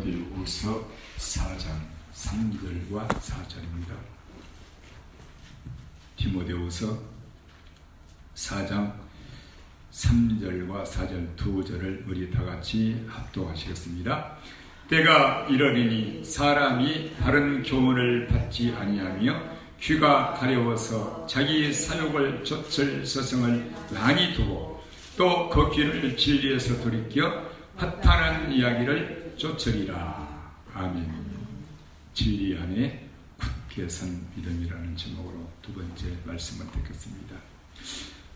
디모데후서 4장 3절과 4절입니다. 디모데후서 4장 3절과 4절 두 절을 우리 다 같이 합독하시겠습니다. 때가 이러리니 사람이 다른 교훈을 받지 아니하며 귀가 가려워서 자기 사욕을 좇을 서성을 많이 두고 또 그 귀를 진리에서 돌이켜 핫하는 이야기를 쫓으리라. 아멘. 진리 안에 굳게 선 믿음이라는 제목으로 두 번째 말씀을 듣겠습니다.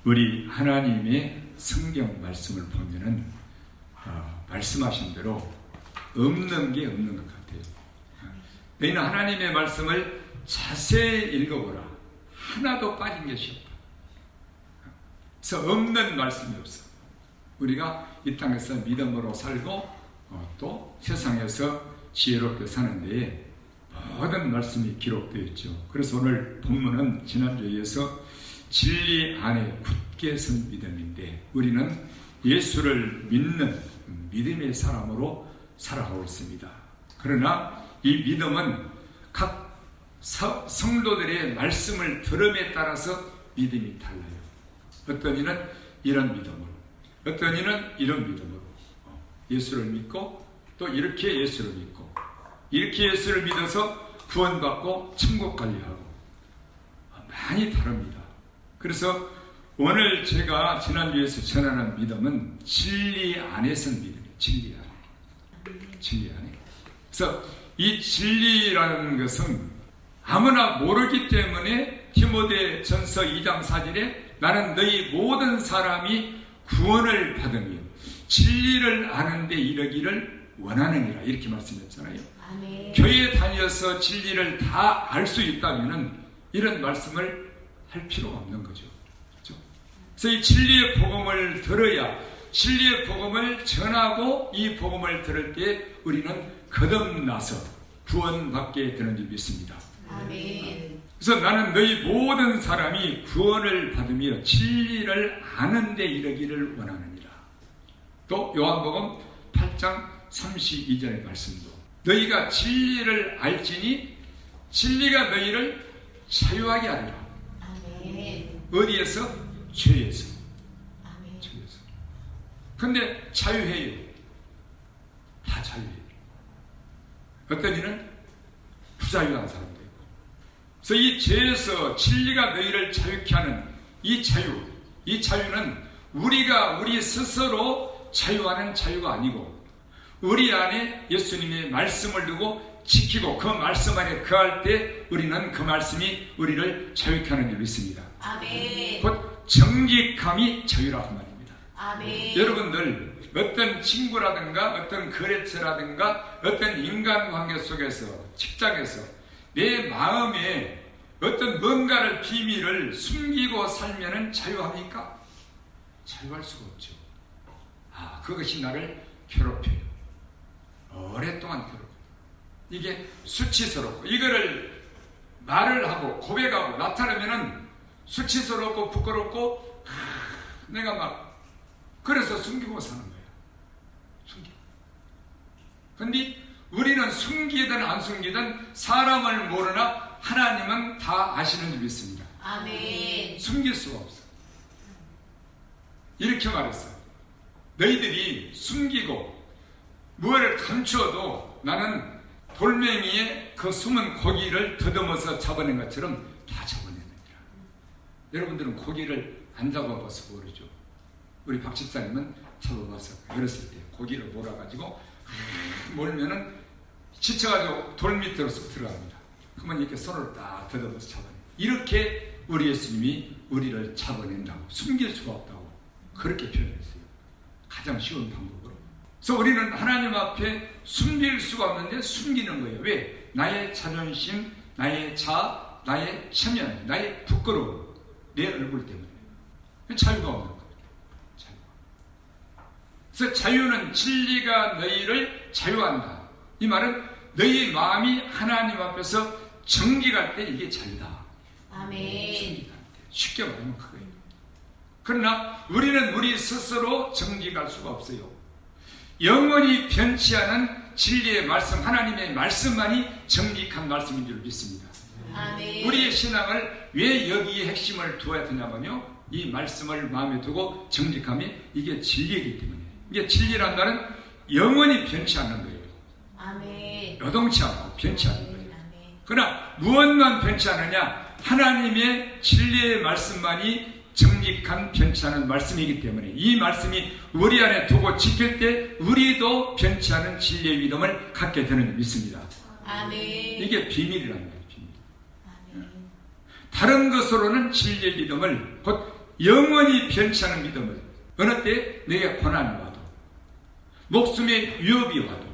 우리 하나님의 성경 말씀을 보면은 말씀하신 대로 없는 게 없는 것 같아요. 너희는 하나님의 말씀을 자세히 읽어보라. 하나도 빠진 것이 없다. 그래서 없는 말씀이 없어. 우리가 이 땅에서 믿음으로 살고 또 세상에서 지혜롭게 사는 데에 모든 말씀이 기록되어 있죠. 그래서 오늘 본문은 지난주에 이어서 진리 안에 굳게 선 믿음인데 우리는 예수를 믿는 믿음의 사람으로 살아가고 있습니다. 그러나 이 믿음은 각 성도들의 말씀을 들음에 따라서 믿음이 달라요. 어떤 이는 이런 믿음으로, 어떤 이는 이런 믿음으로 예수를 믿고 또 이렇게 예수를 믿고 이렇게 예수를 믿어서 구원받고 천국 관리하고 많이 다릅니다. 그래서 오늘 제가 지난주에서 전하는 믿음은 진리 안에 선 믿음이에요. 진리 안에. 진리 안에. 그래서 이 진리라는 것은 아무나 모르기 때문에 디모데 전서 2장 4절에 나는 너희 모든 사람이 구원을 받으며 진리를 아는 데 이르기를 원하느니라 이렇게 말씀했잖아요. 아멘. 교회에 다녀서 진리를 다 알 수 있다면 이런 말씀을 할 필요가 없는 거죠. 그렇죠? 그래서 이 진리의 복음을 들어야 진리의 복음을 전하고 이 복음을 들을 때 우리는 거듭나서 구원받게 되는 줄 믿습니다. 아멘. 그래서 나는 너희 모든 사람이 구원을 받으며 진리를 아는 데 이르기를 원하느니라. 또 요한복음 8장 32절 말씀도 너희가 진리를 알지니 진리가 너희를 자유하게 하리라. 아멘. 어디에서? 죄에서. 아멘. 죄에서. 근데 자유해요. 다 자유해요. 어떤 이는 부자유한 사람도 있고. 그래서 이 죄에서 진리가 너희를 자유케 하는 이 자유는 우리가 우리 스스로 자유하는 자유가 아니고 우리 안에 예수님의 말씀을 두고 지키고 그 말씀 안에 거할 때 우리는 그 말씀이 우리를 자유케 하는 줄 믿습니다. 아멘. 곧 정직함이 자유라고 말입니다. 아멘. 여러분들 어떤 친구라든가 어떤 거래처라든가 어떤 인간관계 속에서 직장에서 내 마음에 어떤 뭔가를 비밀을 숨기고 살면은 자유합니까? 자유할 수가 없죠. 그것이 나를 괴롭혀요. 오랫동안 괴롭혀요. 이게 수치스럽고 이거를 말을 하고 고백하고 나타내면은 수치스럽고 부끄럽고 내가 막 그래서 숨기고 사는 거예요. 숨기고. 근데 우리는 숨기든 안 숨기든 사람을 모르나 하나님은 다 아시는 줄 믿습니다. 아멘. 숨길 수가 없어. 이렇게 말했어요. 너희들이 숨기고 무엇을 감추어도 나는 돌멩이에 그 숨은 고기를 더듬어서 잡아낸 것처럼 다 잡아내느니라. 여러분들은 고기를 안 잡아봐서 모르죠. 우리 박 집사님은 잡아봐서 어렸을 때 고기를 몰아가지고 몰면은 지쳐가지고 돌 밑으로 쑥 들어갑니다. 그러면 이렇게 손을 딱 더듬어서 잡아내. 이렇게 우리 예수님이 우리를 잡아낸다고 숨길 수가 없다고 그렇게 표현했어요. 가장 쉬운 방법으로. 그래서 우리는 하나님 앞에 숨길 수가 없는데 숨기는 거예요. 왜? 나의 자존심, 나의 자아, 나의 체면, 나의 부끄러움, 내 얼굴 때문에. 자유가 없는 거예요. 그래서 자유는 진리가 너희를 자유한다. 이 말은 너희 마음이 하나님 앞에서 정직할 때 이게 자유다. 아멘. 쉽게 말하면 그거예요. 그러나 우리는 우리 스스로 정직할 수가 없어요. 영원히 변치 않은 진리의 말씀, 하나님의 말씀만이 정직한 말씀인 줄 믿습니다. 아멘. 우리의 신앙을 왜 여기에 핵심을 두어야 되냐면요, 이 말씀을 마음에 두고 정직함이 이게 진리이기 때문에. 이게 진리란 말은 영원히 변치 않는 거예요. 아멘. 여동치 않고 변치 않는 거예요. 아멘. 그러나 무엇만 변치 않느냐? 하나님의 진리의 말씀만이 정직한 변치 않은 말씀이기 때문에 이 말씀이 우리 안에 두고 지킬 때 우리도 변치 않은 진리의 믿음을 갖게 되는 줄 믿습니다. 아멘. 이게 비밀이란 말이에요. 비밀. 아멘. 다른 것으로는 진리의 믿음을, 곧 영원히 변치 않은 믿음을, 어느 때 내게 고난이 와도, 목숨의 위협이 와도,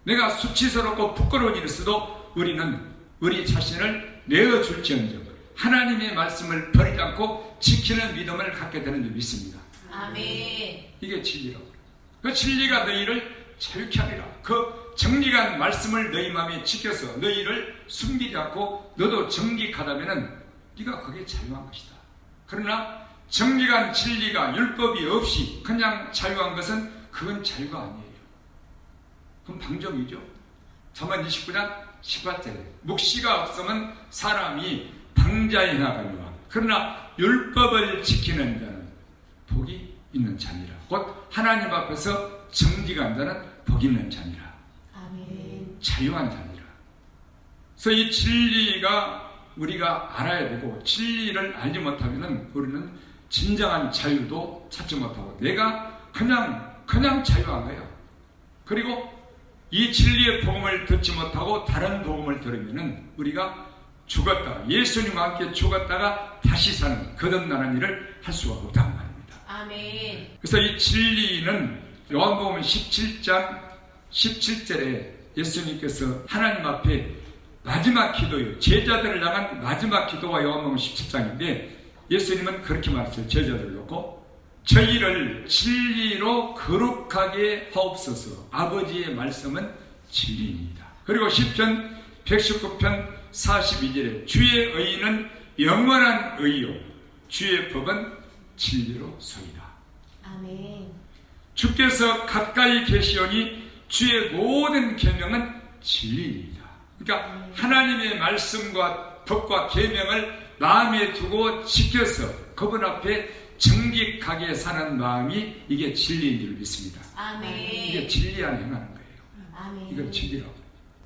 내가 수치스럽고 부끄러운 일을 써도 우리는 우리 자신을 내어줄지언정 하나님의 말씀을 버리지 않고 지키는 믿음을 갖게 되는 줄 믿습니다. 아멘. 이게 진리라고. 그 진리가 너희를 자유케 하리라. 그 정직한 말씀을 너희 마음에 지켜서 너희를 숨기지 않고 너도 정직하다면은 네가 거기에 자유한 것이다. 그러나 정직한 진리가 율법이 없이 그냥 자유한 것은 그건 자유가 아니에요. 그건 방종이죠. 잠언 29장 18절에 묵시가 없으면 사람이 방자에 나가니와 그러나 율법을 지키는 자는 복이 있는 자니라. 곧 하나님 앞에서 정직한 자는 복 있는 자니라. 아멘. 자유한 자니라. 그래서 이 진리가 우리가 알아야 되고, 진리를 알지 못하면 우리는 진정한 자유도 찾지 못하고 내가 그냥 자유한 거예요. 그리고 이 진리의 복음을 듣지 못하고 다른 복음을 들으면 우리가 죽었다가, 예수님과 함께 죽었다가 다시 사는 거듭나는 일을 할 수가 없다는 말입니다. 아멘. 그래서 이 진리는 요한복음 17장 17절에 예수님께서 하나님 앞에 마지막 기도예요. 제자들을 향한 마지막 기도가 요한복음 17장인데 예수님은 그렇게 말했어요. 제자들을 놓고 저희를 진리로 거룩하게 하옵소서. 아버지의 말씀은 진리입니다. 그리고 시편 119편 42절에 주의 의는 영원한 의요 주의 법은 진리로 소이다. 아멘. 주께서 가까이 계시오니 주의 모든 계명은 진리입니다. 그러니까 하나님의 말씀과 법과 계명을 마음에 두고 지켜서 그분 앞에 정직하게 사는 마음이 이게 진리인 줄 믿습니다. 아멘. 이게 진리 안에 행하는 거예요. 아멘. 이걸 진리라고.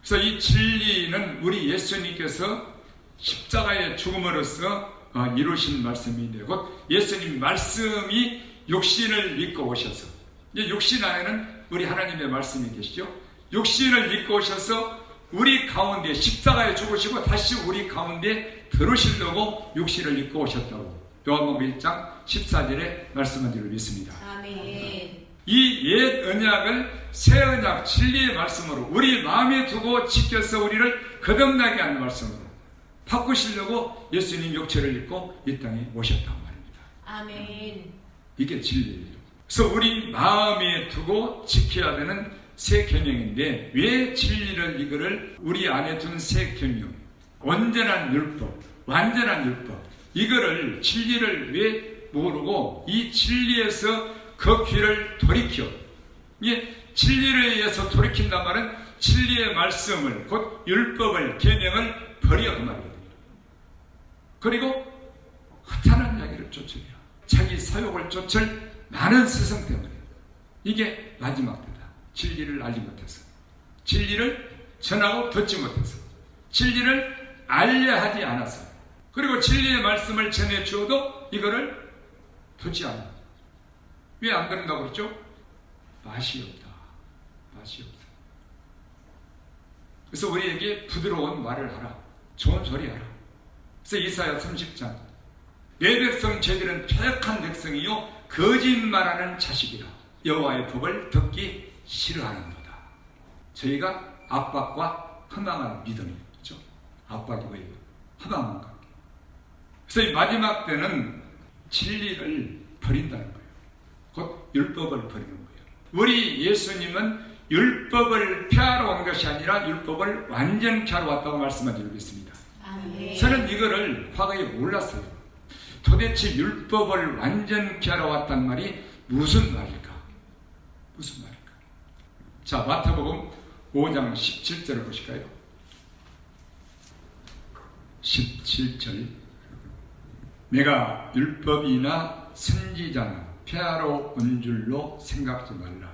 그래서 이 진리는 우리 예수님께서 십자가의 죽음으로써 이루신 말씀인데, 곧 예수님 말씀이 육신을 입고 오셔서, 이 육신 안에는 우리 하나님의 말씀이 계시죠. 육신을 입고 오셔서 우리 가운데 십자가에 죽으시고 다시 우리 가운데 들어오시려고 육신을 입고 오셨다고 요한복음 1장 14절에 말씀한 줄을 믿습니다. 아멘. 이 옛 언약을 새 언약 진리의 말씀으로 우리 마음에 두고 지켜서 우리를 거듭나게 하는 말씀으로 바꾸시려고 예수님 육체를 입고 이 땅에 오셨단 말입니다. 아멘. 이게 진리예요. 그래서 우리 마음에 두고 지켜야 되는 새 계명인데, 왜 진리를 이거를 우리 안에 둔 새 계명, 온전한 율법, 완전한 율법, 이거를 진리를 왜 모르고 이 진리에서 그 귀를 돌이켜, 이 진리를 위해서 돌이킨단 말은 진리의 말씀을, 곧 율법을, 계명을 버려 그 말이거든요. 그리고 허탄한 이야기를 쫓으려 자기 사욕을 쫓을 많은 스승 때문에 이게 마지막 때다. 진리를 알지 못해서, 진리를 전하고 듣지 못해서, 진리를 알려 하지 않아서, 그리고 진리의 말씀을 전해 주어도 이거를 듣지 않아. 왜 안 듣는다고 그랬죠? 맛이 없다. 맛이 없다. 그래서 우리에게 부드러운 말을 하라. 좋은 소리 하라. 그래서 이사야 30장 내 백성 저희들은 퇴역한 백성이요 거짓말하는 자식이라. 여호와의 법을 듣기 싫어하는도다. 저희가 압박과 허망한 믿음이 있죠. 압박이 뭐예요? 허망한 것. 그래서 이 마지막 때는 진리를 버린다는 거예요. 곧 율법을 버리는 거예요. 우리 예수님은 율법을 폐하러 온 것이 아니라 율법을 완전히 하러 왔다고 말씀한 줄 믿습니다. 아멘. 저는 이거를 과거에 몰랐어요. 도대체 율법을 완전히 하러 왔단 말이 무슨 말일까? 무슨 말일까? 자, 마태복음 5장 17절을 보실까요? 17절. 내가 율법이나 선지자나 폐하러 온 줄로 생각지 말라.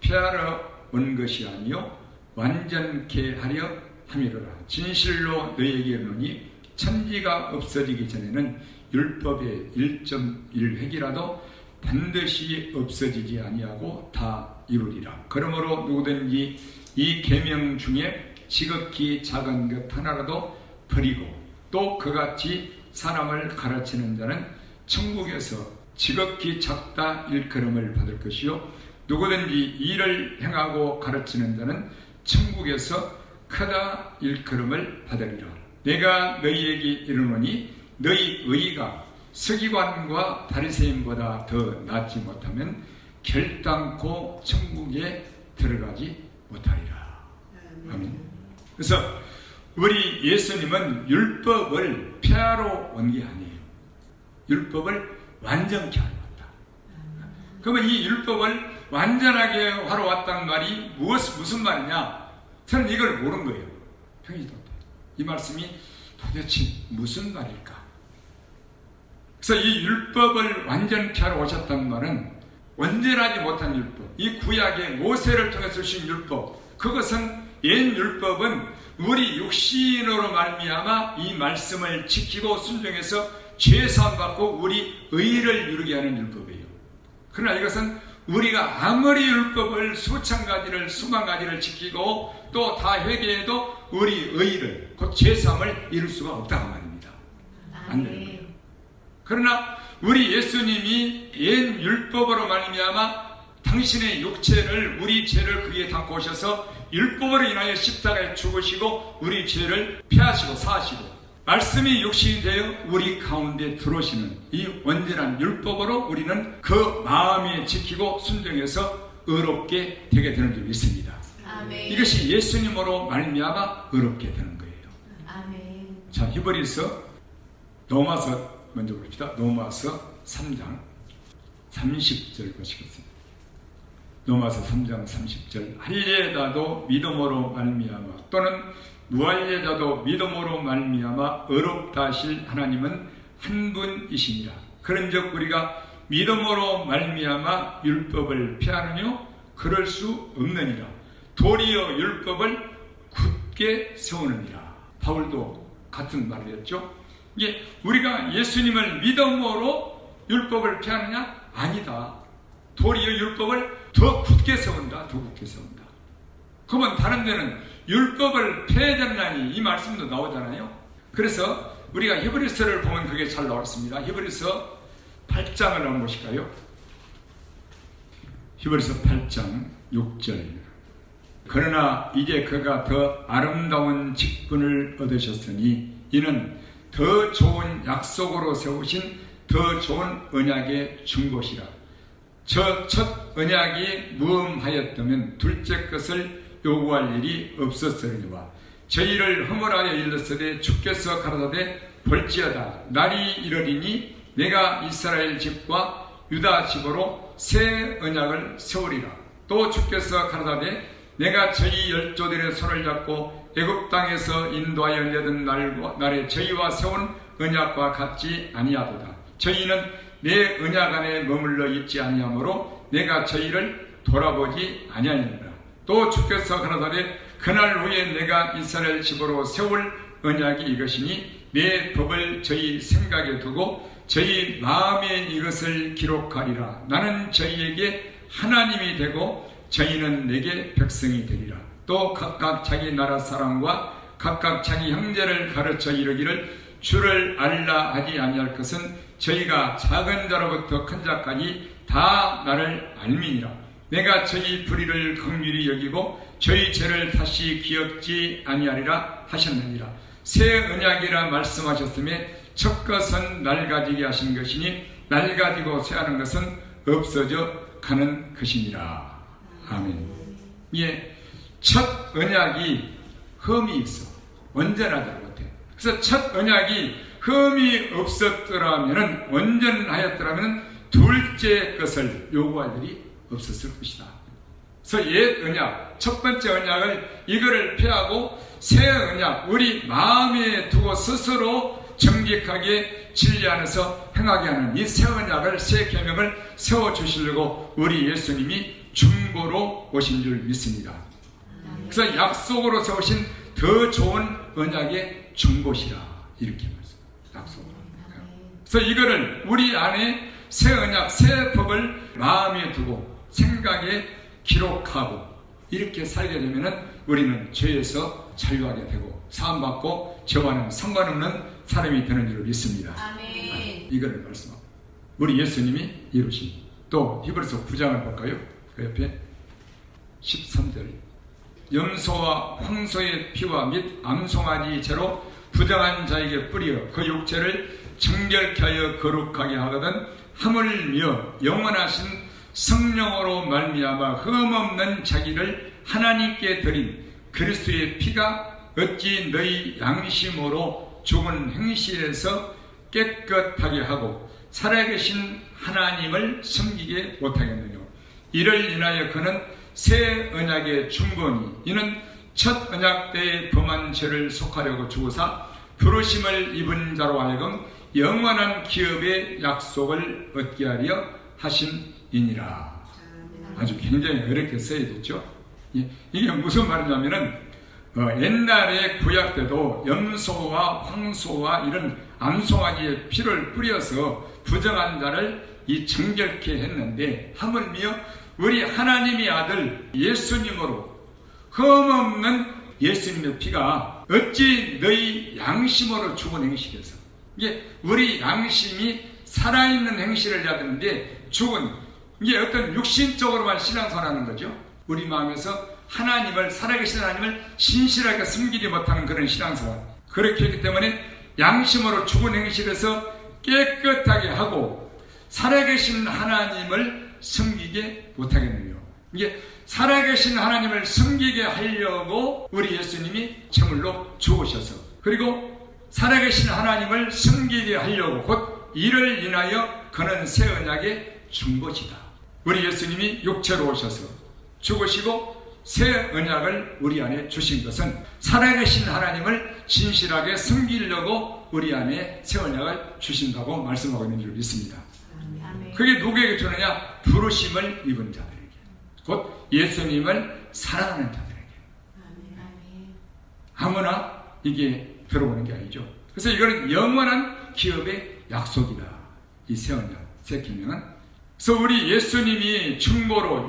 폐하러 온 것이 아니요 완전케 하려 함이로라. 진실로 너희에게 이르노니 천지가 없어지기 전에는 율법의 1.1획이라도 반드시 없어지지 아니하고 다 이루리라. 그러므로 누구든지 이 계명 중에 지극히 작은 것 하나라도 버리고 또 그같이 사람을 가르치는 자는 천국에서 지극히 작다 일컬음을 받을 것이요 누구든지 이를 행하고 가르치는 자는 천국에서 크다 일컬음을 받으리라. 내가 너희에게 이르노니 너희 의가 서기관과 바리새인보다 더 낫지 못하면 결단코 천국에 들어가지 못하리라. 아멘. 그래서 우리 예수님은 율법을 폐하러 온 게 아니에요. 율법을 완전케 하러 왔다. 그러면 이 율법을 완전하게 하러 왔다는 말이 무슨 말이냐? 저는 이걸 모르는 거예요. 평이도 이 말씀이 도대체 무슨 말일까? 그래서 이 율법을 완전케 하러 오셨다는 말은 완전하지 못한 율법, 이 구약의 모세를 통해서 주신 율법, 그것은 옛 율법은 우리 육신으로 말미암아 이 말씀을 지키고 순종해서 죄사함 받고 우리 의를 이루게 하는 율법이에요. 그러나 이것은 우리가 아무리 율법을 수천 가지를 수만 가지를 지키고 또 다 회개해도 우리 의를 곧 죄사함을 이룰 수가 없다고 말입니다. 안 되는 거예요. 그러나 우리 예수님이 옛 율법으로 말미암아 당신의 육체를 우리 죄를 그에 담고 오셔서 율법으로 인하여 십자가에 죽으시고 우리 죄를 피하시고 사하시고 말씀이 육신이 되어 우리 가운데 들어오시는 이 온전한 율법으로 우리는 그 마음에 지키고 순종해서 의롭게 되게 되는 줄 믿습니다. 아멘. 이것이 예수님으로 말미암아 의롭게 되는 거예요. 아멘. 자, 히브리서 로마서 먼저 봅시다. 로마서 3장 30절 보시겠습니다. 로마서 3장 30절. 할례자도 믿음으로 말미암아 또는 무할례자도 믿음으로 말미암아 의롭다 하실 하나님은 한 분이시니라. 그런즉 우리가 믿음으로 말미암아 율법을 피하느뇨? 그럴 수 없느니라. 도리어 율법을 굳게 세우느니라. 바울도 같은 말이었죠. 이게 우리가 예수님을 믿음으로 율법을 피하느냐? 아니다. 도리어 율법을 더 굳게 세운다. 더 굳게 세운다. 그러면 다른 데는 율법을 폐해졌나니 이 말씀도 나오잖아요. 그래서 우리가 히브리서를 보면 그게 잘 나와 있습니다. 히브리서 8장을 한번 보실까요? 히브리서 8장 6절. 그러나 이제 그가 더 아름다운 직분을 얻으셨으니 이는 더 좋은 약속으로 세우신 더 좋은 언약의 중보시라. 저 첫 언약이 무엄하였다면 둘째 것을 요구할 일이 없었으리니와 저희를 허물하여 일렀으되 주께서 가라사대 볼지어다 날이 이르리니 내가 이스라엘 집과 유다 집으로 새 언약을 세우리라. 또 주께서 가라사대 내가 저희 열조들의 손을 잡고 애굽 땅에서 인도하여 내던 날에 저희와 세운 언약과 같지 아니하도다. 저희는 내 언약 안에 머물러 있지 아니하므로 내가 저희를 돌아보지 아니하니라. 또 주께서 가라사대 그날 후에 내가 이스라엘 집으로 세울 언약이 이것이니 내 법을 저희 생각에 두고 저희 마음에 이것을 기록하리라. 나는 저희에게 하나님이 되고 저희는 내게 백성이 되리라. 또 각각 자기 나라 사람과 각각 자기 형제를 가르쳐 이르기를 주를 알라 하지 아니할 것은 저희가 작은 자로부터 큰 자까지 다 나를 알미니라. 내가 저희 불의를 긍휼히 여기고 저희 죄를 다시 기억지 아니하리라 하셨느니라. 새 언약이라 말씀하셨음에 첫 것은 낡아지게 하신 것이니 낡아지고 쇠하는 것은 없어져 가는 것이니라. 아멘. 예, 첫 언약이 흠이 있어. 온전하지 못해. 그래서 첫 언약이 흠이 없었더라면, 온전하였더라면 둘째 것을 요구할 일이 없었을 것이다. 그래서 옛 언약, 첫 번째 언약을 이거를 폐하고 새 언약, 우리 마음에 두고 스스로 정직하게 진리 안에서 행하게 하는 이 새 언약을, 새 계명을 세워주시려고 우리 예수님이 중보로 오신 줄 믿습니다. 그래서 약속으로 세우신 더 좋은 언약의 중보시라, 이렇게 말씀합니다. 약속으로. 그래서 이거를 우리 안에 새 언약, 새 법을 마음에 두고 생각에 기록하고 이렇게 살게 되면 우리는 죄에서 자유하게 되고 사함받고 죄와는 상관없는 사람이 되는 줄 믿습니다. 아멘. 이거를 말씀합니다. 우리 예수님이 이루신 또 히브리서 9장을 볼까요? 그 옆에 13절 염소와 황소의 피와 및 암송아지 죄로 부정한 자에게 뿌려 그 육체를 정결케 하여 거룩하게 하거든 하물며 영원하신 성령으로 말미암아 흠없는 자기를 하나님께 드린 그리스도의 피가 어찌 너희 양심으로 죽은 행실에서 깨끗하게 하고 살아계신 하나님을 섬기게 못하겠느냐. 이를 인하여 그는 새 언약의 중보니 이는 첫 언약 때의 범한 죄를 속하려고 죽으사 부르심을 입은 자로 하여금 영원한 기업의 약속을 얻게 하려 하심이니라. 아주 굉장히 어렵게 써야 됐죠. 이게 무슨 말이냐면은 옛날에 구약 때도 염소와 황소와 이런 암송아지의 피를 뿌려서 부정한 자를 이 정결케 했는데 하물며 우리 하나님의 아들 예수님으로 흠없는 예수님의 피가 어찌 너희 양심으로 죽은 행실에서, 이게 우리 양심이 살아있는 행실을 해야 되는데 죽은, 이게 어떤 육신적으로만 신앙생활하는 거죠. 우리 마음에서 하나님을, 살아계신 하나님을 신실하게 숨기지 못하는 그런 신앙생활. 그렇게 했기 때문에 양심으로 죽은 행실에서 깨끗하게 하고 살아계신 하나님을 섬기게 못하겠느냐. 이게 살아계신 하나님을 섬기게 하려고 우리 예수님이 제물로 죽으셔서, 그리고 살아계신 하나님을 섬기게 하려고 곧 이를 인하여 그는 새 언약의 중보시다. 우리 예수님이 육체로 오셔서 죽으시고 새 언약을 우리 안에 주신 것은 살아계신 하나님을 진실하게 섬기려고 우리 안에 새 언약을 주신다고 말씀하고 있는 줄 믿습니다. 그게 누구에게 주느냐? 부르심을 입은 자들에게, 곧 예수님을 사랑하는 자들에게. 아무나 이게 들어오는 게 아니죠. 그래서 이거는 영원한 기업의 약속이다. 이 새 언약, 새 계명은. 그래서 우리 예수님이 중보로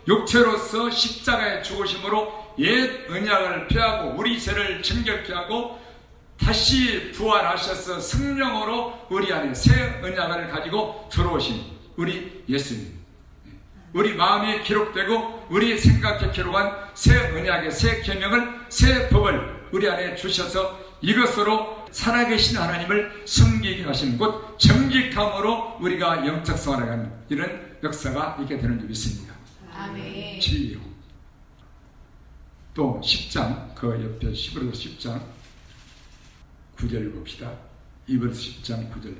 육체로서 십자가에 죽으심으로 옛 언약을 폐하고 우리 죄를 정결케 하고 다시 부활하셔서 성령으로 우리 안에 새 언약을 가지고 들어오신 우리 예수님, 우리 마음에 기록되고 우리 생각에 기록한 새 언약의 새 계명을, 새 법을 우리 안에 주셔서 이것으로 살아계신 하나님을 섬기게 하시는 곧 정직함으로 우리가 영적 생활을 하는 이런 역사가 있게 되는 줄 믿습니다. 아멘. 진리요. 또 10장, 그 옆에 히브리서 10장 9절을 봅시다. 히브리서 10장 9절.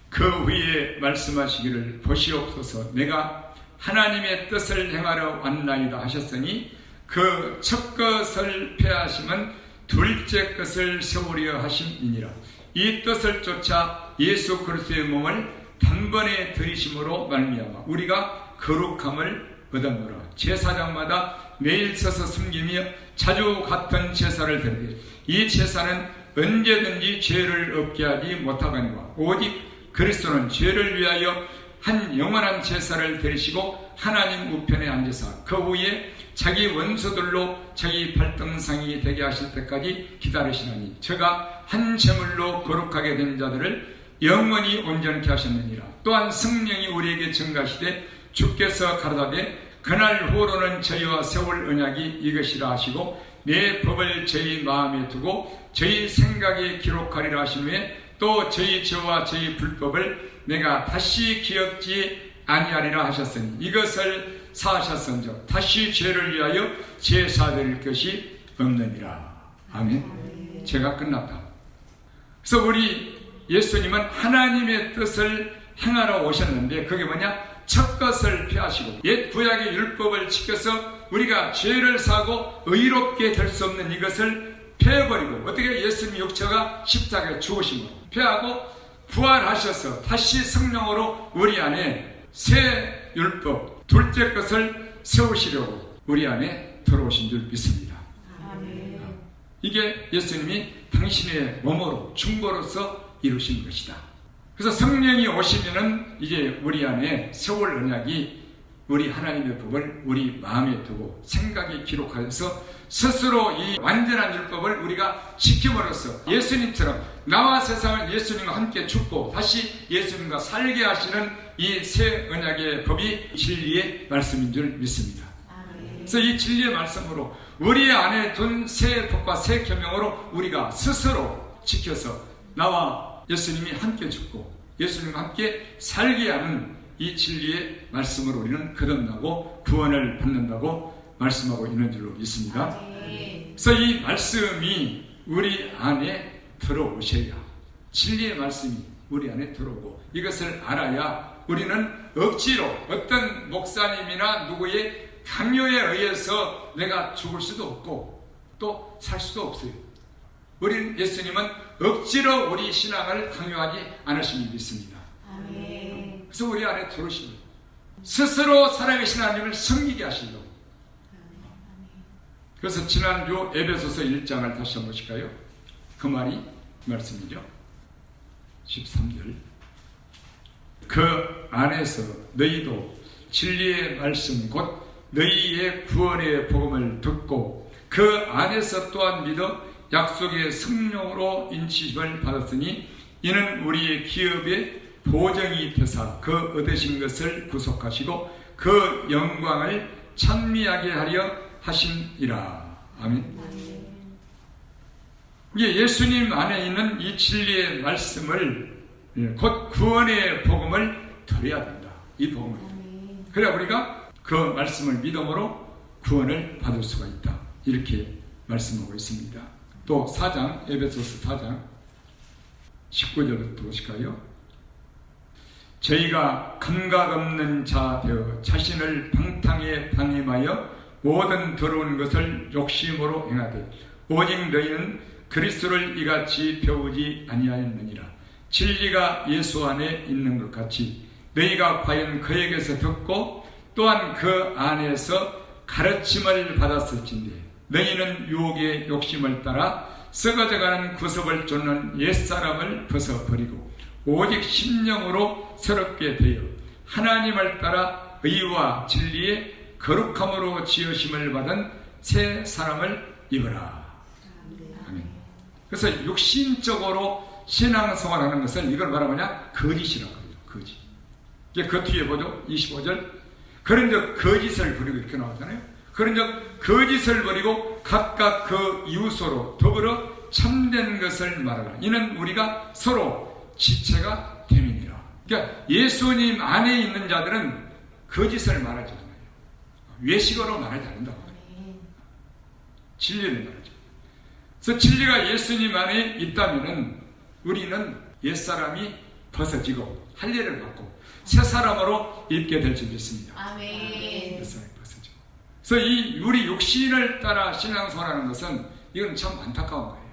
그 후에 말씀하시기를 보시옵소서 내가 하나님의 뜻을 행하러 왔나이다 하셨으니 그 첫 것을 폐하심은 둘째 것을 세우려 하심이니라. 이 뜻을 쫓아 예수 그리스도의 몸을 단번에 들이심으로 말미암아 우리가 거룩함을 얻었노라. 제사장마다 매일 서서 숨기며 자주 같은 제사를 드리되 이 제사는 언제든지 죄를 없게 하지 못하거니와 오직 그리스도는 죄를 위하여 한 영원한 제사를 드리시고 하나님 우편에 앉으사 그 후에 자기 원수들로 자기 발등상이 되게 하실 때까지 기다리시나니 저가 한 제물로 거룩하게 된 자들을 영원히 온전케 하셨느니라. 또한 성령이 우리에게 증가하시되 주께서 가라사대 그날 후로는 저희와 세울 언약이 이것이라 하시고 내 법을 저희 마음에 두고 저희 생각에 기록하리라 하신 후에 또 저희 죄와 저희 불법을 내가 다시 기억지 아니하리라 하셨으니 이것을 사하셨은즉 다시 죄를 위하여 제사드릴 것이 없느니라. 아멘. 죄가 끝났다. 그래서 우리 예수님은 하나님의 뜻을 행하러 오셨는데 그게 뭐냐? 첫 것을 폐하시고 옛 구약의 율법을 지켜서 우리가 죄를 사고 의롭게 될 수 없는 이것을 폐해버리고, 어떻게 예수님 육체가 십자가에 죽으신 것 폐하고 부활하셔서 다시 성령으로 우리 안에 새 율법, 둘째 것을 세우시려고 우리 안에 들어오신 줄 믿습니다. 아멘. 이게 예수님이 당신의 몸으로 중보로서 이루신 것이다. 그래서 성령이 오시면은 이제 우리 안에 세월 언약이 우리 하나님의 법을 우리 마음에 두고 생각에 기록하여서 스스로 이 완전한 율법을 우리가 지킴으로써 예수님처럼 나와 세상을 예수님과 함께 죽고 다시 예수님과 살게 하시는 이 새 언약의 법이 진리의 말씀인 줄 믿습니다. 그래서 이 진리의 말씀으로 우리 안에 둔 새 법과 새 계명으로 우리가 스스로 지켜서 나와 예수님이 함께 죽고 예수님과 함께 살게 하는 이 진리의 말씀으로 우리는 거듭나고 구원을 받는다고 말씀하고 있는 줄로 믿습니다. 그래서 이 말씀이 우리 안에 들어오셔야, 진리의 말씀이 우리 안에 들어오고 이것을 알아야 우리는 억지로 어떤 목사님이나 누구의 강요에 의해서 내가 죽을 수도 없고 또 살 수도 없어요. 우리는 예수님은 억지로 우리 신앙을 강요하지 않으심이 믿습니다. 그래서 우리 안에 들어오시고 스스로 살아계신 하나님을 섬기게 하시려고. 그래서 지난주 에베소서 1장을 다시 한번 보실까요? 그 말이 말씀이죠. 13절. 그 안에서 너희도 진리의 말씀 곧 너희의 구원의 복음을 듣고 그 안에서 또한 믿어 약속의 성령으로 인치심을 받았으니 이는 우리의 기업의 보정이 되사 그 얻으신 것을 구속하시고 그 영광을 찬미하게 하려 하심이라. 아멘. 이게 예수님 안에 있는 이 진리의 말씀을 곧 구원의 복음을 들어야 된다. 이 복음을. 그래야 우리가 그 말씀을 믿음으로 구원을 받을 수가 있다. 이렇게 말씀하고 있습니다. 또 4장, 에베소서 4장 19절부터 보실까요? 저희가 감각 없는 자 되어 자신을 방탕에 방임하여 모든 더러운 것을 욕심으로 행하되 오직 너희는 그리스도를 이같이 배우지 아니하였느니라. 진리가 예수 안에 있는 것 같이 너희가 과연 그에게서 듣고 또한 그 안에서 가르침을 받았을진데 너희는 유혹의 욕심을 따라 썩어져가는 구습을 쫓는 옛사람을 벗어버리고 오직 심령으로 새롭게 되어 하나님을 따라 의와 진리의 거룩함으로 지으심을 받은 새 사람을 입으라. 아멘. 그래서 육신적으로 신앙생활하는 것은 이걸 말하면 거짓이라고 해요. 거짓. 이게 그 뒤에 보죠. 25절. 그런즉 거짓을 버리고 이렇게 나오잖아요. 그런즉 거짓을 버리고 각각 그 이웃으로 더불어 참된 것을 말하라. 이는 우리가 서로 지체가 됨이니라. 그러니까 예수님 안에 있는 자들은 거짓을 말하지 않아요. 외식어로 말하지 않는다고 해요. 진리를 말하죠. 그래서 진리가 예수님 안에 있다면은 우리는 옛사람이 벗어지고 할례를 받고 새 사람으로 입게 될 줄 믿습니다. 아멘. 옛사람이 벗어지고. 그래서 이 우리 육신을 따라 신앙생활하는 것은 이건 참 안타까운 거예요.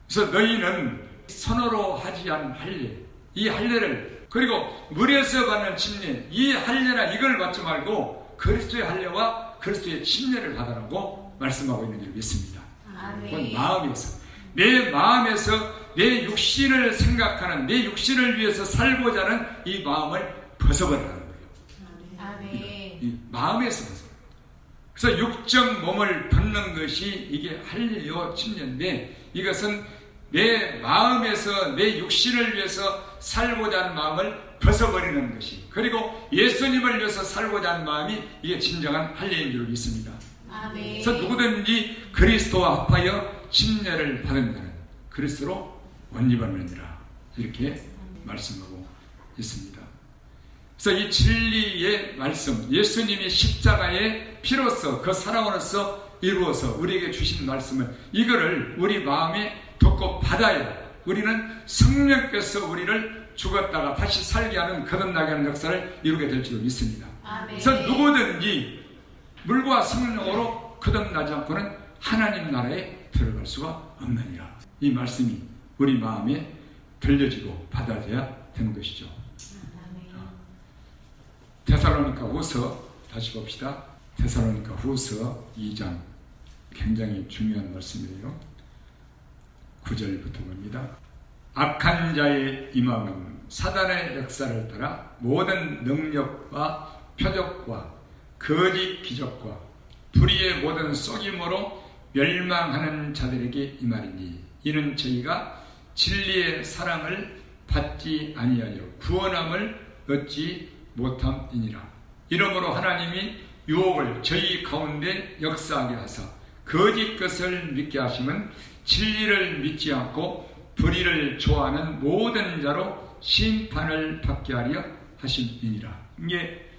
그래서 너희는 선어로 하지 않은 할례, 이 할례를 그리고 물에서 받는 침례, 이 할례나 이걸 받지 말고 그리스도의 할례와 그리스도의 침례를 받으라고 말씀하고 있는 줄 믿습니다. 그건 마음에서, 내 마음에서 내 육신을 생각하는, 내 육신을 위해서 살고자 하는 이 마음을 벗어버리라는 거예요. 아멘. 이 마음에서 벗어. 그래서 육적 몸을 벗는 것이 이게 할례요 침례인데 이것은 내 마음에서 내 육신을 위해서 살고자 하는 마음을 벗어버리는 것이, 그리고 예수님을 위해서 살고자 하는 마음이 이게 진정한 할례인 줄 믿습니다. 아멘. 그래서 누구든지 그리스도와 합하여 침례를 받은 자는 그리스도로 원입하느니라. 이렇게 말씀하고 있습니다. 그래서 이 진리의 말씀, 예수님이 십자가의 피로서 그 사랑으로서 이루어서 우리에게 주신 말씀을 이거를 우리 마음에 듣고 받아야 우리는 성령께서 우리를 죽었다가 다시 살게 하는 거듭나게 하는 역사를 이루게 될 줄 믿습니다. 아멘. 그래서 누구든지 물과 성령으로 거듭나지 않고는 하나님 나라에 들어갈 수가 없느니라. 이 말씀이 우리 마음에 들려지고 받아들여야 되는 것이죠. 아멘. 데살로니가 후서 다시 봅시다. 데살로니가 후서 2장 굉장히 중요한 말씀이에요. 9절부터 봅니다. 악한 자의 임함은 사단의 역사를 따라 모든 능력과 표적과 거짓 기적과 불의의 모든 속임으로 멸망하는 자들에게 임하리니 이는 저희가 진리의 사랑을 받지 아니하여 구원함을 얻지 못함이니라. 이러므로 하나님이 유혹을 저희 가운데 역사하게 하사 거짓 것을 믿게 하심은 진리를 믿지 않고 불의를 좋아하는 모든 자로 심판을 받게 하려 하심이니라. 이게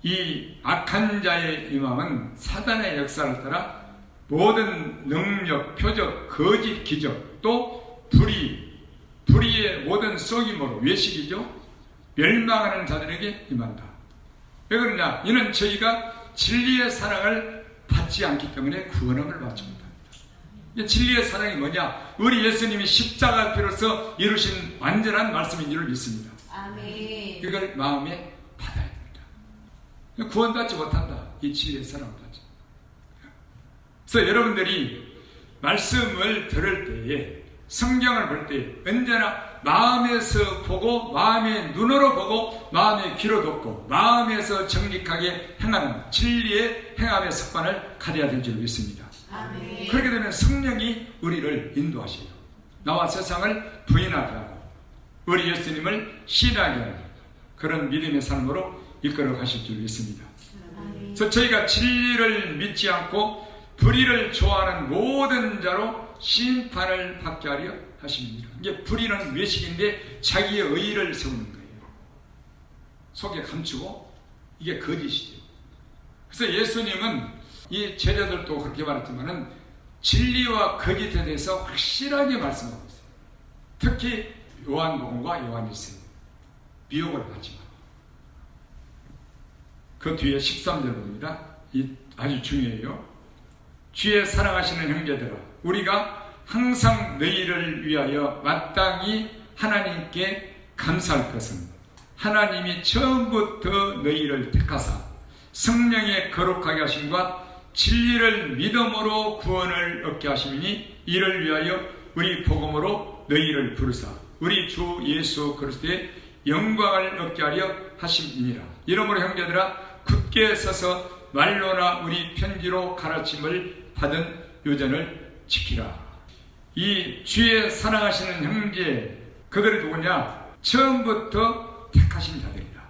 이 악한 자의 임함은 사단의 역사를 따라 모든 능력, 표적, 거짓, 기적, 또 불의의 모든 속임으로 외식이죠. 멸망하는 자들에게 임한다. 왜 그러냐? 이는 저희가 진리의 사랑을 받지 않기 때문에 구원함을 받지 못합니다. 진리의 사랑이 뭐냐? 우리 예수님이 십자가 피로써 이루신 완전한 말씀인 줄을 믿습니다. 아멘. 이걸 마음에 받아야 됩니다. 구원받지 못한다. 이 진리의 사랑을 받지. 그래서 여러분들이 말씀을 들을 때에, 성경을 볼 때 언제나 마음에서 보고, 마음의 눈으로 보고, 마음의 귀로 듣고, 마음에서 정직하게 행하는 진리의 행함의 습관을 가져야 될 줄 믿습니다. 아멘. 그렇게 되면 성령이 우리를 인도하시고 나와 세상을 부인하게 하고 우리 예수님을 신하게 하는 그런 믿음의 삶으로 이끌어 가실 줄 믿습니다. 아멘. 그래서 저희가 진리를 믿지 않고 불의를 좋아하는 모든 자로 심판을 받게 하려 하십니다. 이게 불의는 외식인데 자기의 의의를 세우는 거예요. 속에 감추고 이게 거짓이죠. 그래서 예수님은 이 제자들도 그렇게 말했지만은 진리와 거짓에 대해서 확실하게 말씀하고 있어요. 특히 요한복음과 요한일서 미혹을 받지 마. 그 뒤에 13절 봅니다. 이 아주 중요해요. 주의 사랑하시는 형제들아, 우리가 항상 너희를 위하여 마땅히 하나님께 감사할 것은 하나님이 처음부터 너희를 택하사 성령의 거룩하게 하심과 진리를 믿음으로 구원을 얻게 하심이니 이를 위하여 우리 복음으로 너희를 부르사 우리 주 예수 그리스도의 영광을 얻게 하려 하심이니라. 이러므로 형제들아, 굳게 서서 말로나 우리 편지로 가르침을 받은 요전을 지키라. 이 주의 사랑하시는 형제, 그들이 누구냐? 처음부터 택하신 자들이다.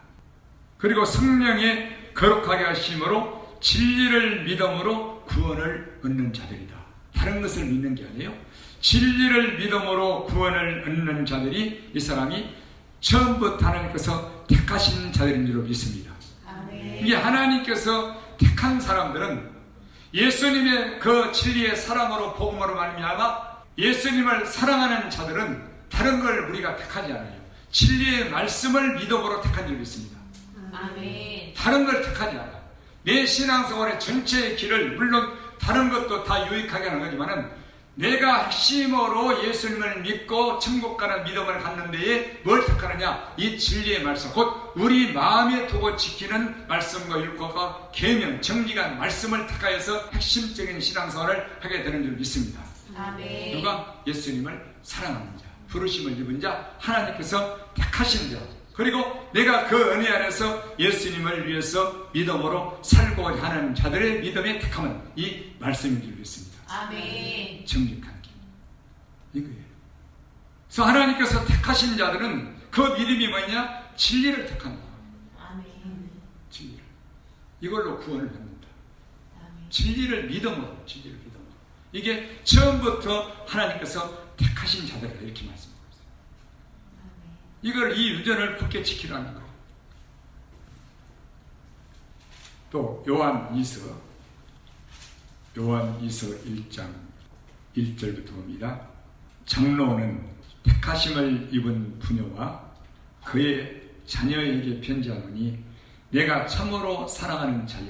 그리고 성령의 거룩하게 하심으로 진리를 믿음으로 구원을 얻는 자들이다. 다른 것을 믿는 게 아니에요. 진리를 믿음으로 구원을 얻는 자들이 이 사람이 처음부터 하나님께서 택하신 자들인 줄 믿습니다. 아멘. 이게 하나님께서 택한 사람들은 예수님의 그 진리의 사랑으로 복음으로 말미암아 예수님을 사랑하는 자들은 다른 걸 우리가 택하지 않아요. 진리의 말씀을 믿음으로 택한 줄 믿습니다. 아멘. 다른 걸 택하지 않아. 내 신앙생활의 전체의 길을, 물론 다른 것도 다 유익하게 하는 거지만은 내가 핵심으로 예수님을 믿고 천국 가는 믿음을 갖는 데에 뭘 택하느냐? 이 진리의 말씀, 곧 우리 마음에 두고 지키는 말씀과 율법과 계명, 정직한 말씀을 택하여서 핵심적인 신앙생활을 하게 되는 줄 믿습니다. 아멘. 누가? 예수님을 사랑하는 자, 부르심을 입은 자, 하나님께서 택하신 자, 그리고 내가 그 은혜 안에서 예수님을 위해서 믿음으로 살고자 하는 자들의 믿음의 택함은 이 말씀인 줄 믿습니다. 아멘. 정직한 길, 이거예요. 그래서 하나님께서 택하신 자들은 그 믿음이 뭐냐? 진리를 택한다. 아멘. 진리를. 이걸로 구원을 받는다. 아멘. 진리를 믿음으로. 이게 처음부터 하나님께서 택하신 자들이다, 이렇게 말씀하고 있어요. 이걸, 이 유전을 굳게 지키라는 거예요. 또 요한 2서 1장 1절부터 봅니다. 장로는 택하심을 입은 부녀와 그의 자녀에게 편지하노니 내가 참으로 사랑하는 자여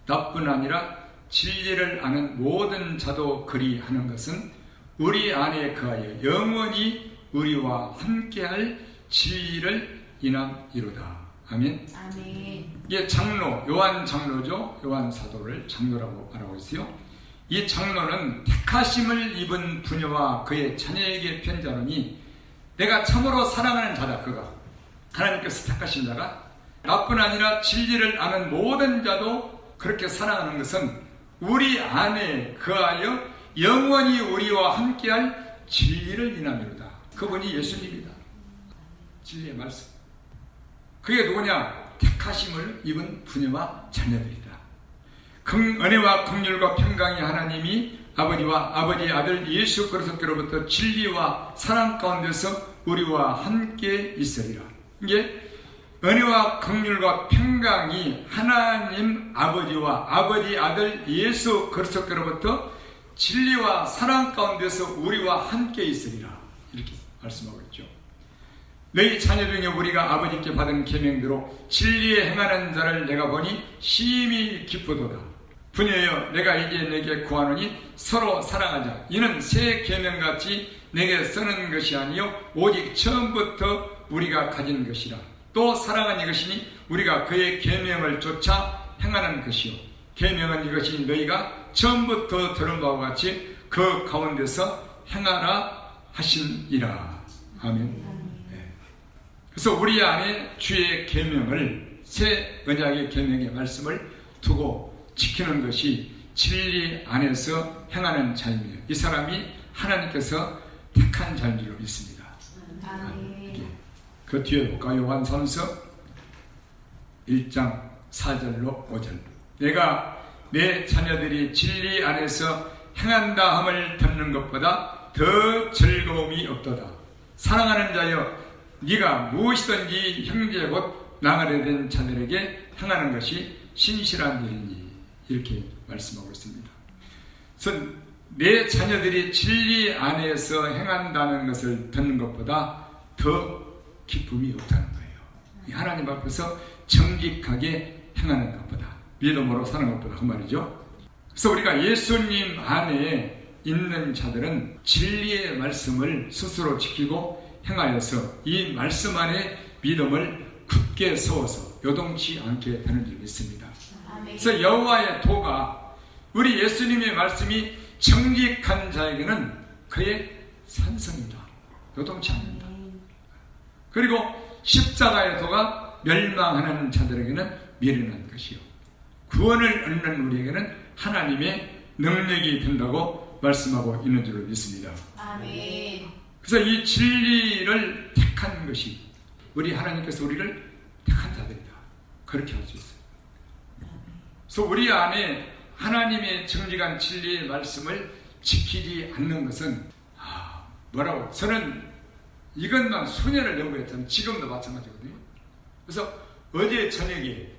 나뿐 아니라 진리를 아는 모든 자도 그리하는 것은 우리 안에 거하여 영원히 우리와 함께할 진리를 인함이로다. 아멘. 아멘. 이게 장로, 요한 장로죠. 요한 사도를 장로라고 말하고 있어요. 이 장로는 택하심을 입은 부녀와 그의 자녀에게 편지하노니 내가 참으로 사랑하는 자다. 그가 하나님께서 택하신 자가 나뿐 아니라 진리를 아는 모든 자도 그렇게 사랑하는 것은 우리 안에 거하여 영원히 우리와 함께할 진리를 인함이로다. 그분이 예수님이다. 진리의 말씀. 그게 누구냐? 택하심을 입은 부녀와 자녀들이다. 은혜와 긍휼과 평강이 하나님이 아버지와 아버지의 아들 예수 그리스도께로부터 진리와 사랑 가운데서 우리와 함께 있으리라. 이게 은혜와 긍휼과 평강이 하나님 아버지와 아버지 아들 예수 그리스도께로부터 진리와 사랑 가운데서 우리와 함께 있으리라. 이렇게 말씀하고 있죠. 너희 자녀 중에 우리가 아버지께 받은 계명대로 진리에 행하는 자를 내가 보니 심히 기쁘도다. 부녀여 내가 이제 내게 구하노니 서로 사랑하자. 이는 새 계명같이 내게 쓰는 것이 아니요 오직 처음부터 우리가 가진 것이라. 또 사랑은 이것이니 우리가 그의 계명을 쫓아 행하는 것이요 계명은 이것이 너희가 처음부터 들은 바와 같이 그 가운데서 행하라 하시니라. 아멘. 그래서 우리 안에 주의 계명을 새 언약의 계명의 말씀을 두고 지키는 것이 진리 안에서 행하는 자입니다. 이 사람이 하나님께서 택한 자인 줄로 믿습니다. 그 뒤에 볼까요? 요한삼서 1장 4절로 5절. 내가 내 자녀들이 진리 안에서 행한다 함을 듣는 것보다 더 즐거움이 없도다. 사랑하는 자여 네가 무엇이든지 형제 곧 나가려 된 자들에게 행하는 것이 신실한 일이니 이렇게 말씀하고 있습니다. 그래서 내 자녀들이 진리 안에서 행한다는 것을 듣는 것보다 더 기쁨이 없다는 거예요. 하나님 앞에서 정직하게 행하는 것보다 믿음으로 사는 것보다 그 말이죠. 그래서 우리가 예수님 안에 있는 자들은 진리의 말씀을 스스로 지키고 행하여서 이 말씀 안에 믿음을 굳게 세워서 요동치 않게 되는 줄 믿습니다. 그래서 여호와의 도가 우리 예수님의 말씀이 정직한 자에게는 그의 산성이다. 요동치 않는다. 그리고 십자가의 도가 멸망하는 자들에게는 미련한 것이요 구원을 얻는 우리에게는 하나님의 능력이 된다고 말씀하고 있는 줄 믿습니다. 아멘. 그래서 이 진리를 택한 것이 우리 하나님께서 우리를 택한 자들이다. 그렇게 할 수 있어요. 그래서 우리 안에 하나님의 정직한 진리의 말씀을 지키지 않는 것은 뭐라고? 저는 이것만 수년을 연구했잖아요. 지금도 마찬가지거든요. 그래서 어제 저녁에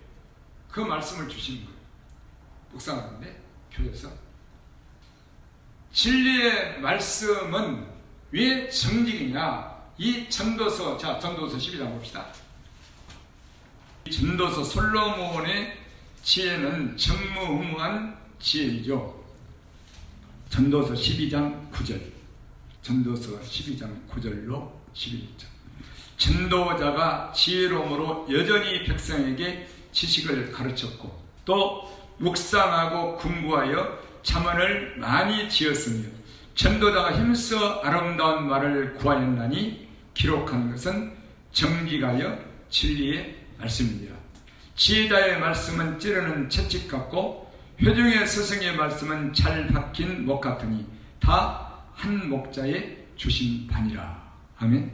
그 말씀을 주신 거예요. 묵상하는데 교회에서 진리의 말씀은 왜 정직이냐? 이 전도서, 자, 전도서 12장 봅시다. 전도서 솔로몬의 지혜는 전무후무한 지혜이죠. 전도서 12장 9절. 전도서 12장 9절로 11절. 전도자가 지혜로움으로 여전히 백성에게 지식을 가르쳤고 또 묵상하고 공부하여 잠언을 많이 지었으며 전도자가 힘써 아름다운 말을 구하였나니 기록한 것은 정직하여 진리의 말씀이니라. 지혜자의 말씀은 찌르는 채찍 같고 회중의 스승의 말씀은 잘 박힌 목 같으니 다 한 목자의 주신 바니라. 아멘.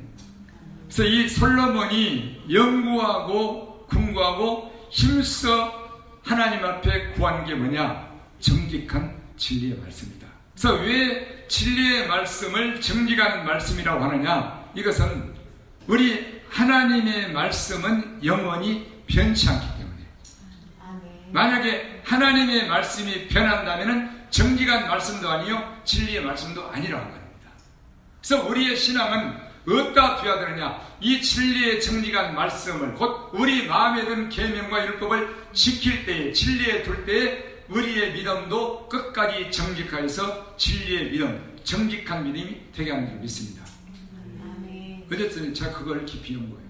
그래서 이 솔로몬이 연구하고 공부하고 힘써 하나님 앞에 구한 게 뭐냐? 정직한 진리의 말씀이다. 그래서 왜 진리의 말씀을 정직한 말씀이라고 하느냐? 이것은 우리 하나님의 말씀은 영원히 변치 않기 때문에. 만약에 하나님의 말씀이 변한다면 정직한 말씀도 아니요 진리의 말씀도 아니라고 말합니다. 그래서 우리의 신앙은 어디다 둬야 되느냐? 이 진리의 정직한 말씀을 곧 우리 마음에 든 계명과 율법을 지킬 때에, 진리에 둘 때에 우리의 믿음도 끝까지 정직하여서 진리의 믿음, 정직한 믿음이 되게 하는 줄 믿습니다. 아멘. 어쨌든 제가 그걸 깊이 온 거예요.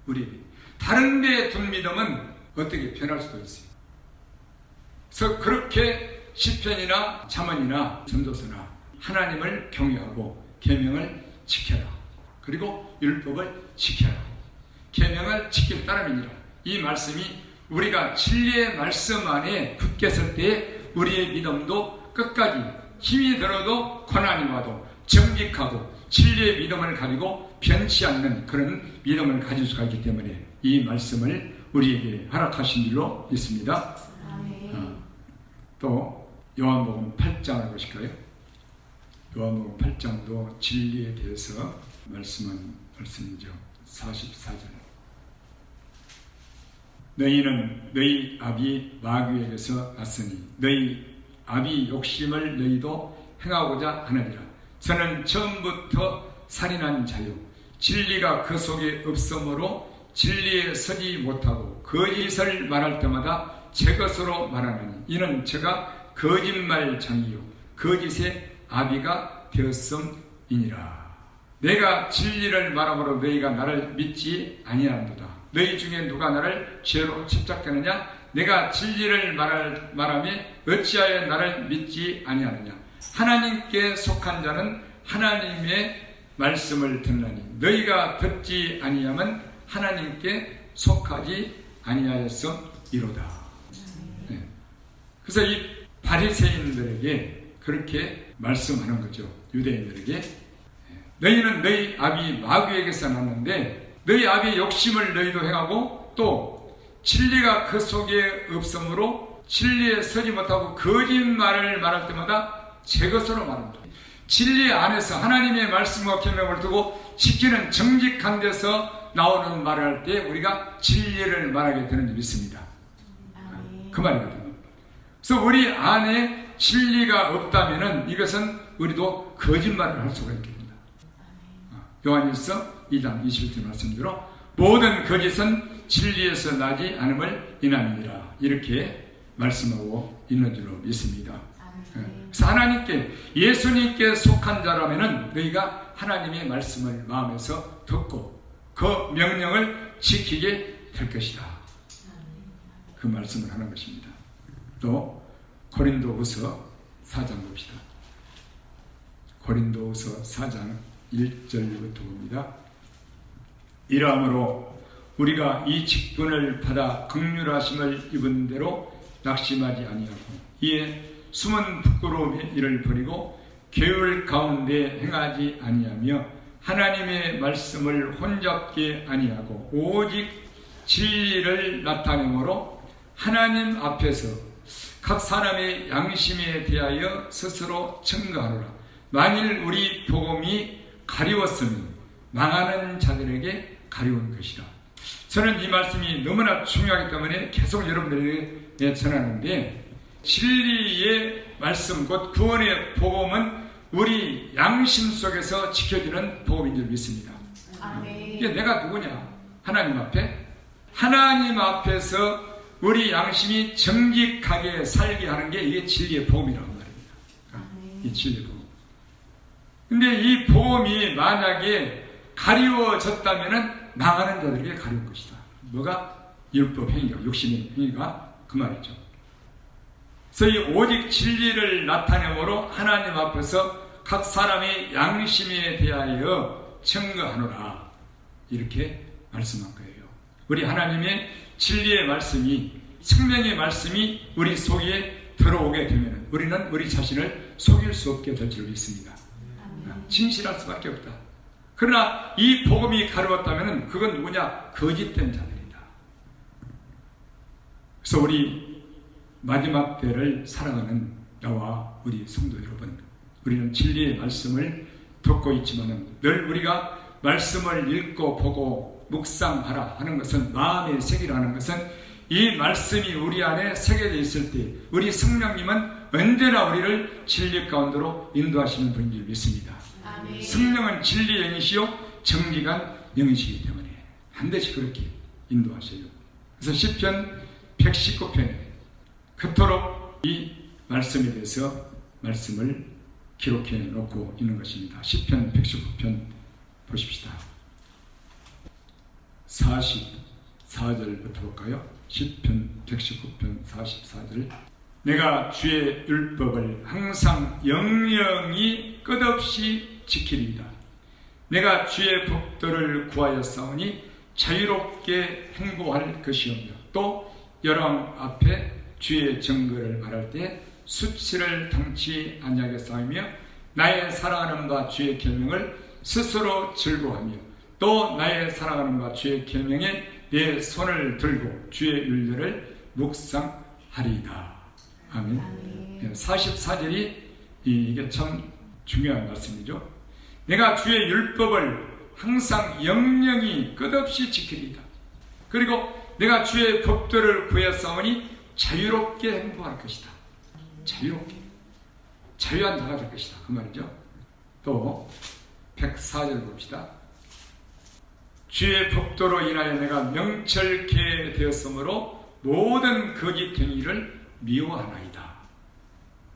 우리 다른 데에 둔 믿음은 어떻게 변할 수도 있어요. 그래서 그렇게 시편이나 잠언이나 전도서나 하나님을 경외하고 계명을 지켜라. 그리고 율법을 지켜라. 계명을 지킬 따름이니라. 이 말씀이 우리가 진리의 말씀 안에 굳게 설 때에 우리의 믿음도 끝까지 힘이 들어도 고난이 와도 정직하고 진리의 믿음을 가지고 변치 않는 그런 믿음을 가질 수가 있기 때문에 이 말씀을 우리에게 허락하신 줄로 믿습니다. 아멘. 또 요한복음 8장을 보실까요? 요한복음 8장도 진리에 대해서 말씀한 말씀이죠. 44절. 너희는 너희 아비 마귀에게서 났으니 너희 아비 욕심을 너희도 행하고자 하느니라. 저는 처음부터 살인한 자요 진리가 그 속에 없으므로 진리에 서지 못하고 거짓을 말할 때마다 제 것으로 말하나니 이는 제가 거짓말장이요 거짓의 아비가 되었음이니라. 내가 진리를 말함으로 너희가 나를 믿지 아니하는도다. 너희 중에 누가 나를 죄로 집착하느냐? 내가 진리를 말하며 어찌하여 나를 믿지 아니하느냐? 하나님께 속한 자는 하나님의 말씀을 듣나니 너희가 듣지 아니하면 하나님께 속하지 아니하였음이로다. 네. 그래서 이 바리새인들에게 그렇게 말씀하는 거죠. 유대인들에게 너희는 너희 아비 마귀에게서 났는데 너희 아비의 욕심을 너희도 행하고 또 진리가 그 속에 없으므로 진리에 서지 못하고 거짓말을 말할 때마다 제 것으로 말한다. 진리 안에서 하나님의 말씀과 계명을 두고 지키는 정직한 데서 나오는 말을 할 때 우리가 진리를 말하게 되는 줄 믿습니다. 그 말이거든요. 그래서 우리 안에 진리가 없다면 이것은 우리도 거짓말을 할 수가 있게 됩니다. 요한일서 2장 21절 말씀대로 모든 거짓은 진리에서 나지 않음을 인함이니라. 이렇게 말씀하고 있는 줄로 믿습니다. 그래서 하나님께 예수님께 속한 자라면 너희가 하나님의 말씀을 마음에서 듣고 그 명령을 지키게 될 것이다. 그 말씀을 하는 것입니다. 또 고린도후서 4장 봅시다. 고린도후서 4장 1절부터 봅니다. 이러므로 우리가 이 직분을 받아 긍휼하심을 입은 대로 낙심하지 아니하고 이에 숨은 부끄러움의 일을 버리고 계율 가운데 행하지 아니하며 하나님의 말씀을 혼잡게 아니하고 오직 진리를 나타내므로 하나님 앞에서 각 사람의 양심에 대하여 스스로 증거하노라. 만일 우리 복음이 가리웠으니 망하는 자들에게 가리운 것이라. 저는 이 말씀이 너무나 중요하기 때문에 계속 여러분들에게 전하는데 진리의 말씀 곧 구원의 복음은 우리 양심 속에서 지켜지는 복음인 줄 믿습니다. 이게 내가 누구냐? 하나님 앞에? 하나님 앞에서 우리 양심이 정직하게 살게 하는 게 이게 진리의 복음이라고 말입니다. 이 진리의 복음. 근데 이 복음이 만약에 가리워졌다면 망하는 자들에게 가리운 것이다. 뭐가? 율법 행위가, 욕심의 행위가 그 말이죠. 그래서 이 오직 진리를 나타내므로 하나님 앞에서 각 사람의 양심에 대하여 증거하노라. 이렇게 말씀한 거예요. 우리 하나님의 진리의 말씀이, 생명의 말씀이 우리 속에 들어오게 되면 우리는 우리 자신을 속일 수 없게 될 줄 믿습니다. 진실할 수밖에 없다. 그러나 이 복음이 가려웠다면 그건 누구냐? 거짓된 자들이다. 그래서 우리 마지막 때를 살아가는 나와 우리 성도 여러분, 우리는 진리의 말씀을 듣고 있지만은 늘 우리가 말씀을 읽고 보고 묵상하라 하는 것은, 마음의 새기라는 것은 이 말씀이 우리 안에 새겨져 있을 때 우리 성령님은 언제나 우리를 진리 가운데로 인도하시는 분인 줄 믿습니다. 아멘. 성령은 진리의 영이시요 정직한 영이시기 때문에 반드시 그렇게 인도하셔요. 그래서 시편 119편에 그토록 이 말씀에 대해서 말씀을 기록해 놓고 있는 것입니다. 시편 119편 보십시다. 44절부터 볼까요? 시편 119편 44절. 내가 주의 율법을 항상 영영이 끝없이 지키리이다. 내가 주의 법도를 구하였사오니 자유롭게 행보할 것이오며 또 여러왕 앞에 주의 증거를 말할 때 수치를 당치 아니하겠사오며 나의 사랑하는 바 주의 계명을 스스로 즐거워하며 또 나의 사랑하는 바 주의 계명에 내 손을 들고 주의 율례를 묵상하리이다. 아멘. 44절이 이게 참 중요한 말씀이죠. 내가 주의 율법을 항상 영영이 끝없이 지키리이다. 그리고 내가 주의 법도를 구하였사오니 자유롭게 행복할 것이다. 자유롭게. 자유한 자가 될 것이다. 그 말이죠. 또 104절 봅시다. 주의 법도로 인하여 내가 명철케 되었으므로 모든 거짓 행위를 미워하나이다.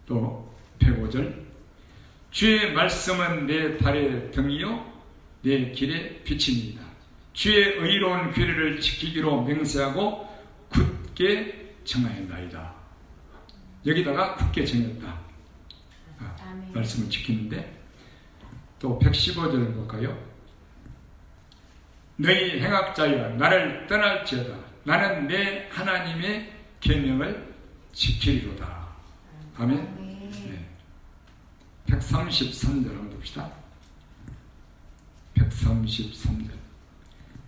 또 105절. 주의 말씀은 내 발의 등이요 내 길의 빛입니다. 주의 의로운 규례를 지키기로 맹세하고 굳게 정하였나이다. 여기다가 굳게 정했다. 말씀을 지키는데 또 115절 볼까요? 너희 행악자여 나를 떠날지어다. 나는 내 하나님의 계명을 지키리로다. 아멘. 네. 133절 한번 봅시다. 133절.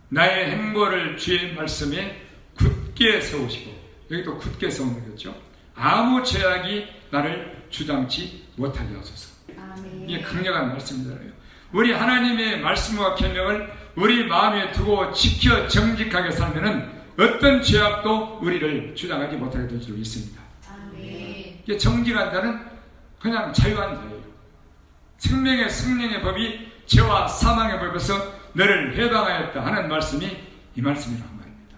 나의 행보를 주의 말씀에 굳게 세우시고, 여기도 굳게 세우는 거죠. 아무 죄악이 나를 주장치 못하게 하소서. 이게 강력한 말씀이잖아요. 우리 하나님의 말씀과 계명을 우리 마음에 두고 지켜 정직하게 살면은 어떤 죄악도 우리를 주장하지 못하게 될 줄 있습니다. 이게 정직한 자는 그냥 자유한 자예요. 생명의 성령의 법이 죄와 사망의 법에서 너를 해방하였다 하는 말씀이 이 말씀이라는 말입니다.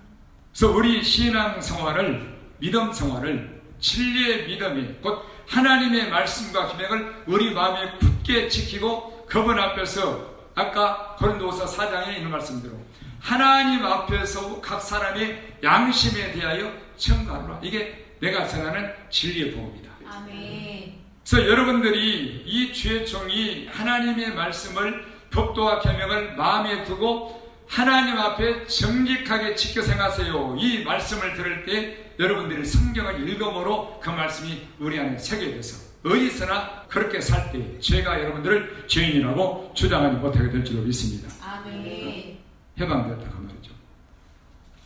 그래서 우리 신앙 생활을, 믿음 생활을 진리의 믿음이 곧 하나님의 말씀과 계명을 우리 마음에 굳게 지키고 그분 앞에서 아까 고린도후서 4장에 있는 말씀대로 하나님 앞에서 각 사람의 양심에 대하여 청구하라. 이게 내가 전하는 진리의 복음이다. 아멘. 그래서 여러분들이 이 주의 종이 하나님의 말씀을 법도와 계명을 마음에 두고 하나님 앞에 정직하게 지켜 생하세요. 이 말씀을 들을 때 여러분들이 성경을 읽음으로 그 말씀이 우리 안에 새겨져서 어디서나 그렇게 살 때 죄가 여러분들을 죄인이라고 주장하지 못하게 될 줄로 믿습니다. 아멘. 해방되었다 그 말이죠.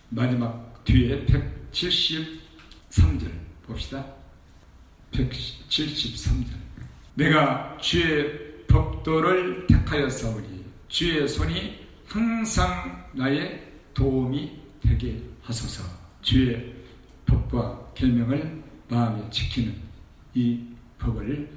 마지막 뒤에 173절 봅시다. 173절. 내가 주의 법도를 택하였사오니 주의 손이 항상 나의 도움이 되게 하소서. 주의 법과 계명을 마음에 지키는 이 법을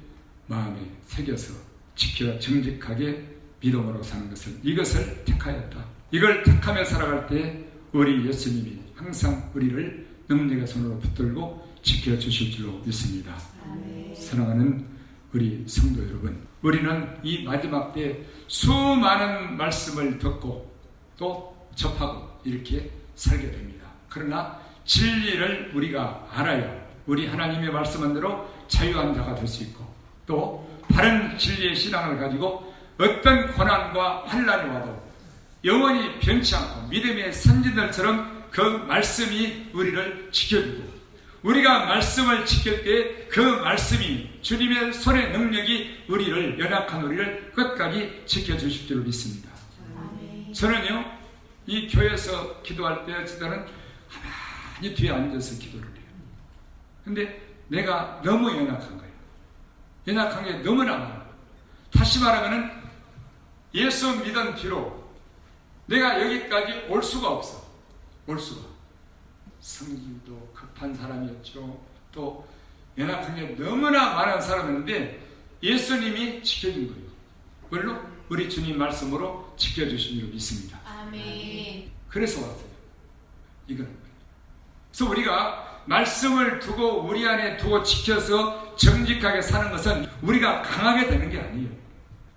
마음에 새겨서 지켜 정직하게 믿음으로 사는 것을, 이것을 택하였다. 이걸 택하며 살아갈 때 우리 예수님이 항상 우리를 능력의 손으로 붙들고 지켜주실 줄로 믿습니다. 아멘. 사랑하는 우리 성도 여러분, 우리는 이 마지막 때 수많은 말씀을 듣고 또 접하고 이렇게 살게 됩니다. 그러나 진리를 우리가 알아야 우리 하나님의 말씀한 대로 자유한 자가 될 수 있고, 또 바른 진리의 신앙을 가지고 어떤 고난과 환난이 와도 영원히 변치 않고 믿음의 선진들처럼 그 말씀이 우리를 지켜주고, 우리가 말씀을 지킬 때 그 말씀이 주님의 손의 능력이 우리를, 연약한 우리를 끝까지 지켜주실 줄 믿습니다. 아멘. 저는요, 이 교회에서 기도할 때 저는 가만히 뒤에 앉아서 기도를 해요. 근데 내가 너무 연약한 거예요. 연약한 게 너무나 많아요. 다시 말하면은 예수 믿은 뒤로 내가 여기까지 올 수가 없어. 올 수가. 성질도 급한 사람이었죠. 또 연약한 게 너무나 많은 사람이었는데 예수님이 지켜준 거예요. 뭘로? 우리 주님 말씀으로 지켜주신 줄 믿습니다. 아멘. 그래서 왔어요. 이거는. 그래서 우리가 말씀을 두고 우리 안에 두고 지켜서 정직하게 사는 것은 우리가 강하게 되는 게 아니에요.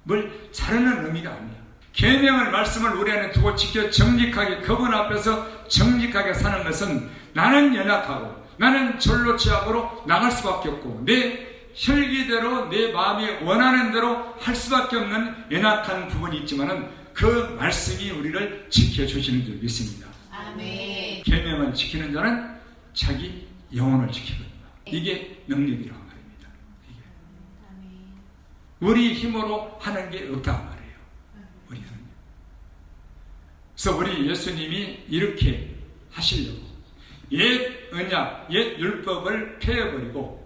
뭘 자르는 의미가 아니에요. 계명을 말씀을 우리 안에 두고 지켜 정직하게 그분 앞에서 정직하게 사는 것은 나는 연약하고 나는 절로 지압으로 나갈 수밖에 없고 내 혈기대로 내 마음이 원하는 대로 할 수밖에 없는 연약한 부분이 있지만은 그 말씀이 우리를 지켜주시는 줄 믿습니다. 아멘. 계명을 지키는 자는 자기 영혼을 지키거든요. 이게 능력이라고 말입니다. 이게. 아멘. 우리 힘으로 하는 게 없다 말이에요. 우리는. 그래서 우리 예수님이 이렇게 하시려고 옛 언약, 옛 율법을 폐해버리고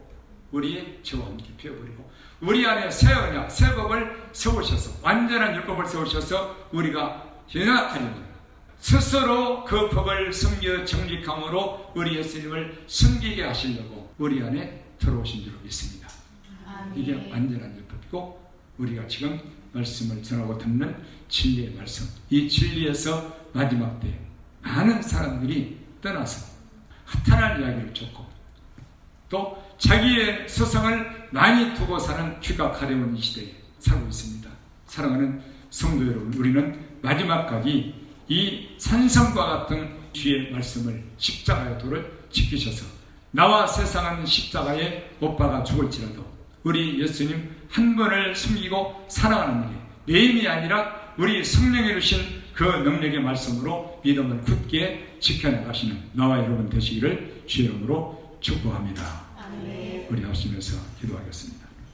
우리의 죄와 함께 폐해버리고 우리 안에 새 언약, 새 법을 세우셔서 완전한 율법을 세우셔서 우리가 연약하려면 스스로 그 법을 섬겨 정직함으로 우리 예수님을 섬기게 하시려고 우리 안에 들어오신 줄 믿습니다. 아멘. 이게 완전한 율법이고 우리가 지금 말씀을 전하고 듣는 진리의 말씀, 이 진리에서 마지막 때 많은 사람들이 떠나서 허탄한 이야기를 쫓고 또 자기의 스승을 많이 두고 사는 귀가 가려운 이 시대에 살고 있습니다. 사랑하는 성도 여러분, 우리는 마지막까지 이 산성과 같은 주의 말씀을 십자가의 도를 지키셔서 나와 세상은 십자가에 못 박아 죽을지라도 우리 예수님 한 분을 숨기고 사랑하는 일에 내 힘이 아니라 우리 성령이 주신 그 능력의 말씀으로 믿음을 굳게 지켜나가시는 나와 여러분 되시기를 주의 이름으로 축복합니다. 아멘. 우리 합심해서 기도하겠습니다.